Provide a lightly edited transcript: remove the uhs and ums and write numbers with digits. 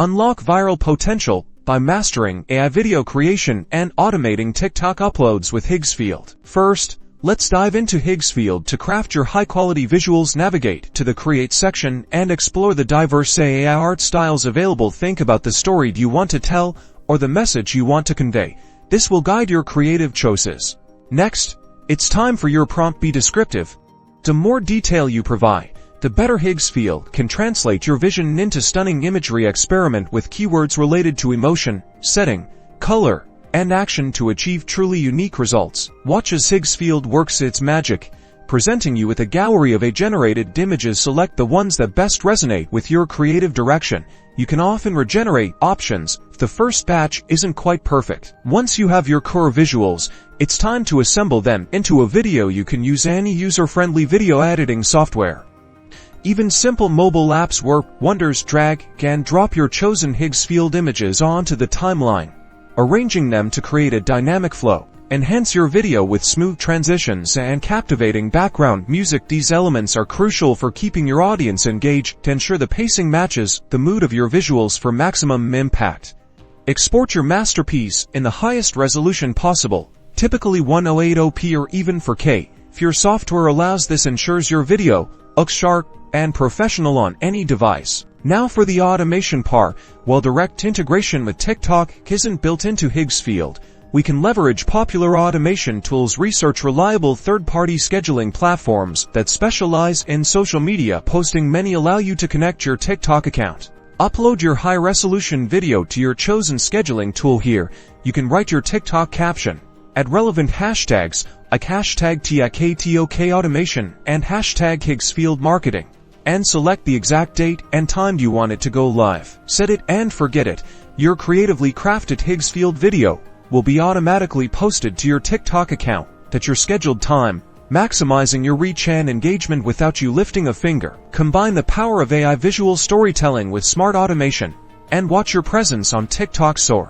Unlock viral potential by mastering AI video creation and automating TikTok uploads with Higgsfield. First, let's dive into Higgsfield to craft your high-quality visuals. Navigate to the Create section and explore the diverse AI art styles available. Think about the story you want to tell or the message you want to convey. This will guide your creative choices. Next, it's time for your prompt. Be descriptive. The more detail you provide, the better Higgsfield can translate your vision into stunning imagery. Experiment with keywords related to emotion, setting, color, and action to achieve truly unique results. Watch as Higgsfield works its magic, presenting you with a gallery of AI-generated images. Select the ones that best resonate with your creative direction. You can often regenerate options if the first batch isn't quite perfect. Once you have your core visuals, it's time to assemble them into a video. You can use any user-friendly video editing software. Even simple mobile apps work wonders. Drag and drop your chosen Higgsfield images onto the timeline, arranging them to create a dynamic flow. Enhance your video with smooth transitions and captivating background music. These elements are crucial for keeping your audience engaged. To ensure the pacing matches the mood of your visuals for maximum impact, export your masterpiece in the highest resolution possible, typically 1080p or even 4K. If your software allows this, ensures your video looks sharp and professional on any device. Now for the automation part. While direct integration with TikTok isn't built into Higgsfield, we can leverage popular automation tools. Research reliable third-party scheduling platforms that specialize in social media posting. Many allow you to connect your TikTok account. Upload your high-resolution video to your chosen scheduling tool. Here, you can write your TikTok caption, add relevant hashtags like hashtag TikTok automation and hashtag Higgsfield marketing, and select the exact date and time you want it to go live. Set it and forget it. Your creatively crafted Higgsfield video will be automatically posted to your TikTok account at your scheduled time, maximizing your reach and engagement without you lifting a finger. Combine the power of AI visual storytelling with smart automation and watch your presence on TikTok soar.